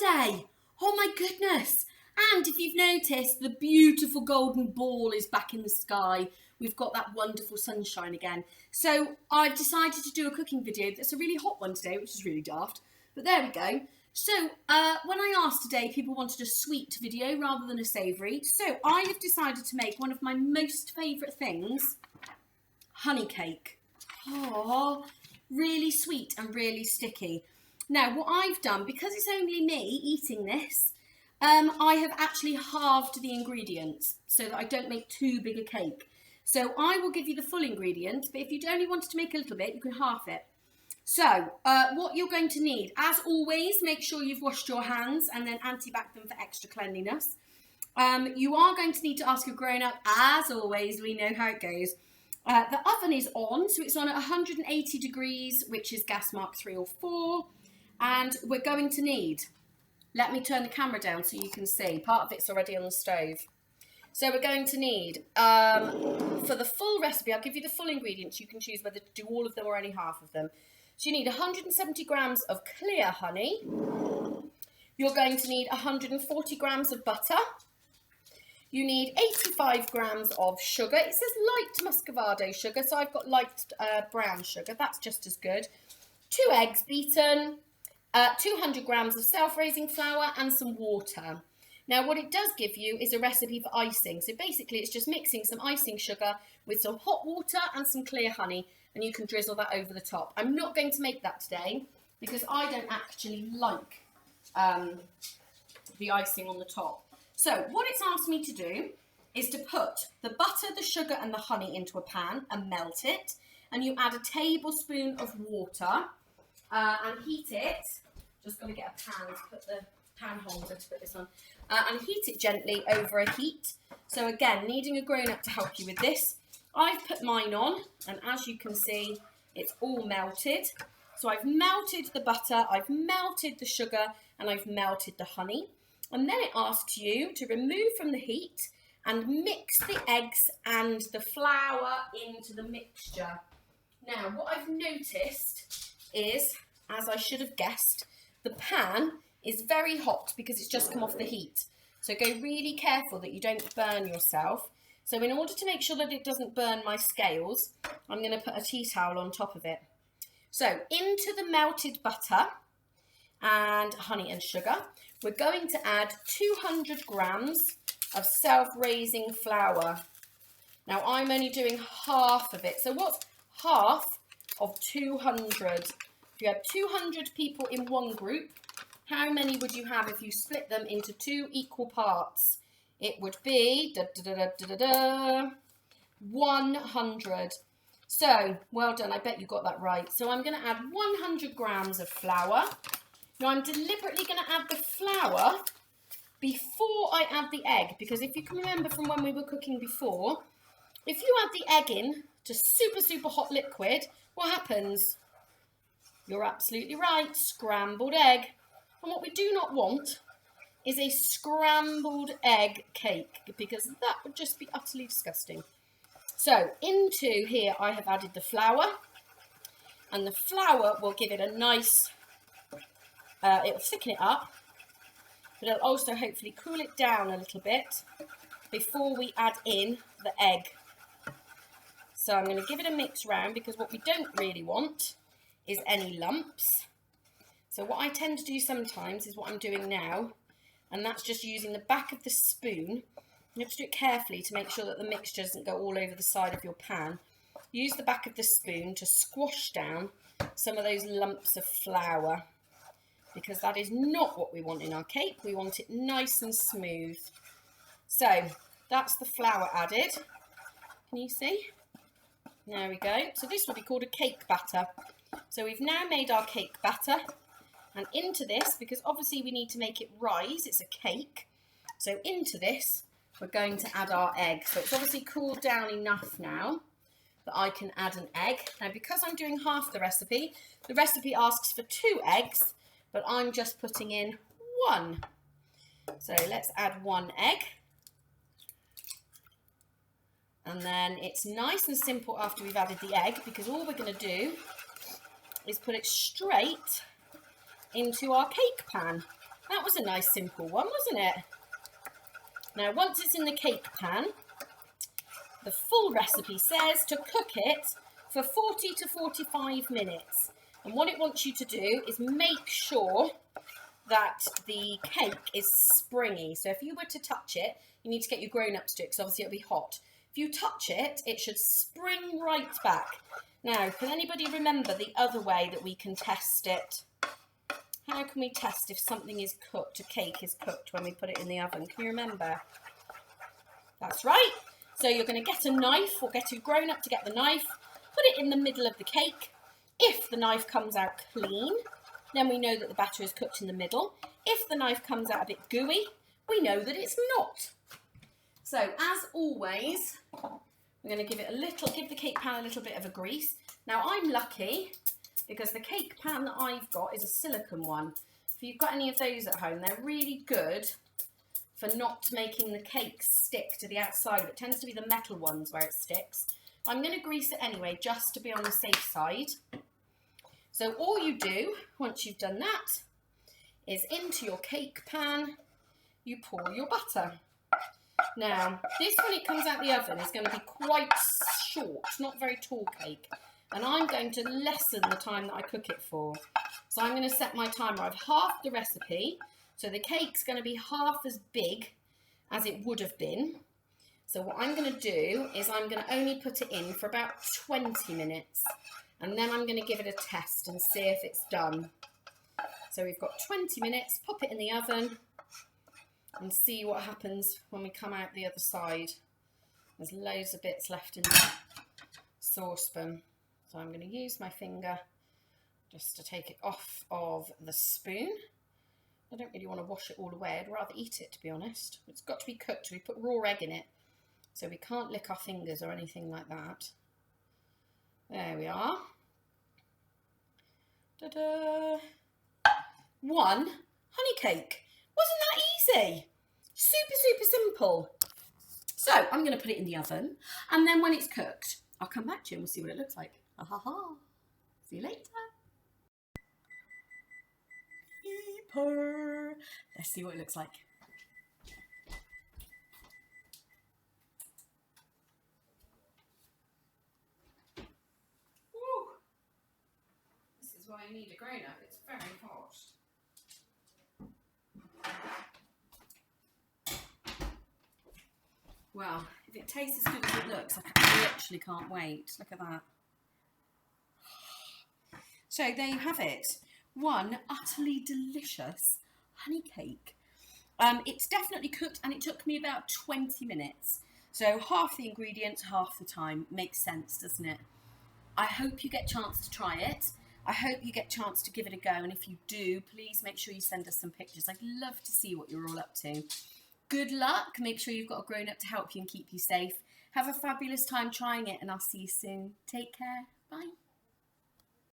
Monday. Oh my goodness. And if you've noticed, the beautiful golden ball is back in the sky. We've got that wonderful sunshine again. So I've decided to do a cooking video that's a really hot one today, which is really daft. But there we go. So when I asked today, people wanted a sweet video rather than a savoury. So I have decided to make one of my most favourite things, honey cake. Oh, really sweet and really sticky. Now, what I've done, because it's only me eating this, I have actually halved the ingredients so that I don't make too big a cake. So I will give you the full ingredients, but if you only wanted to make a little bit, you can half it. So what you're going to need, as always, make sure you've washed your hands and then anti-bac them for extra cleanliness. You are going to need to ask your grown-up, as always, we know how it goes. The oven is on, so it's on at 180 degrees, which is gas mark 3 or 4. And we're going to need, let me turn the camera down so you can see, part of it's already on the stove. So we're going to need, for the full recipe, I'll give you the full ingredients, you can choose whether to do all of them or only half of them. So you need 170 grams of clear honey, you're going to need 140 grams of butter, you need 85 grams of sugar, it says light muscovado sugar, so I've got light brown sugar, that's just as good, 2 eggs beaten, 200 grams of self-raising flour and some water. Now what it does give you is a recipe for icing. So basically it's just mixing some icing sugar with some hot water and some clear honey, and you can drizzle that over the top. I'm not going to make that today because I don't actually like the icing on the top. So what it's asked me to do is to put the butter, the sugar and the honey into a pan and melt it, and you add a tablespoon of water and heat it. Just got to get a pan to put the pan holder to put this on, and heat it gently over a heat. So again, needing a grown-up to help you with this. I've put mine on, and as you can see, it's all melted. So I've melted the butter, I've melted the sugar, and I've melted the honey. And then it asks you to remove from the heat and mix the eggs and the flour into the mixture. Now, what I've noticed is, as I should have guessed, the pan is very hot because it's just come off the heat. So go really careful that you don't burn yourself. So in order to make sure that it doesn't burn my scales, I'm going to put a tea towel on top of it. So into the melted butter and honey and sugar, we're going to add 200 grams of self-raising flour. Now I'm only doing half of it. So what's half of 200? If you had 200 people in one group, how many would you have if you split them into 2 equal parts? It would be 100. So, well done, I bet you got that right. So I'm going to add 100 grams of flour. Now I'm deliberately going to add the flour before I add the egg, because if you can remember from when we were cooking before, if you add the egg in to super hot liquid, what happens? You're absolutely right, scrambled egg. And what we do not want is a scrambled egg cake, because that would just be utterly disgusting. So into here I have added the flour, and the flour will give it a nice, it'll thicken it up, but it'll also hopefully cool it down a little bit before we add in the egg. So I'm going to give it a mix round, because what we don't really want is any lumps. So what I tend to do sometimes is what I'm doing now, and that's just using the back of the spoon. You have to do it carefully to make sure that the mixture doesn't go all over the side of your pan. Use the back of the spoon to squash down some of those lumps of flour, because that is not what we want in our cake. We want it nice and smooth. So that's the flour added. Can you see? There we go. So this will be called a cake batter. So we've now made our cake batter, and into this, because obviously we need to make it rise, it's a cake, so into this we're going to add our egg. So it's obviously cooled down enough now that I can add an egg. Now because I'm doing half the recipe asks for 2 eggs, but I'm just putting in 1. So let's add 1 egg. And then it's nice and simple after we've added the egg, because all we're going to do is put it straight into our cake pan. That was a nice simple one, wasn't it? Now, once it's in the cake pan, the full recipe says to cook it for 40 to 45 minutes. And what it wants you to do is make sure that the cake is springy. So if you were to touch it, you need to get your grown-ups to do it because obviously it'll be hot. If you touch it, it should spring right back. Now, can anybody remember the other way that we can test it? How can we test if something is cooked, a cake is cooked when we put it in the oven? Can you remember? That's right. So you're going to get a knife or get a grown-up to get the knife, put it in the middle of the cake. If the knife comes out clean, then we know that the batter is cooked in the middle. If the knife comes out a bit gooey, we know that it's not. So as always, we're going to give the cake pan a little bit of a grease. Now I'm lucky because the cake pan that I've got is a silicone one. If you've got any of those at home, they're really good for not making the cake stick to the outside of it. It tends to be the metal ones where it sticks. I'm going to grease it anyway, just to be on the safe side. So all you do, once you've done that, is into your cake pan, you pour your butter. Now, this, when it comes out the oven, is going to be quite short, not very tall cake. And I'm going to lessen the time that I cook it for. So I'm going to set my timer. I've halved the recipe, so the cake's going to be half as big as it would have been. So what I'm going to do is I'm going to only put it in for about 20 minutes. And then I'm going to give it a test and see if it's done. So we've got 20 minutes, pop it in the oven and see what happens when we come out the other side. There's loads of bits left in the saucepan. So I'm going to use my finger just to take it off of the spoon. I don't really want to wash it all away. I'd rather eat it, to be honest. It's got to be cooked. We put raw egg in it, so we can't lick our fingers or anything like that. There we are. Ta-da! One honey cake. Wasn't that easy? Super, super simple. So I'm going to put it in the oven, and then when it's cooked, I'll come back to you and we'll see what it looks like. Ha ha ha. See you later. Keeper. Let's see what it looks like. Woo. This is why I need a grown-up. It's very hot. Well, if it tastes as good as it looks, I literally can't wait. Look at that. So there you have it. One utterly delicious honey cake. It's definitely cooked and it took me about 20 minutes. So half the ingredients, half the time. Makes sense, doesn't it? I hope you get a chance to try it. I hope you get a chance to give it a go. And if you do, please make sure you send us some pictures. I'd love to see what you're all up to. Good luck. Make sure you've got a grown-up to help you and keep you safe. Have a fabulous time trying it and I'll see you soon. Take care. Bye.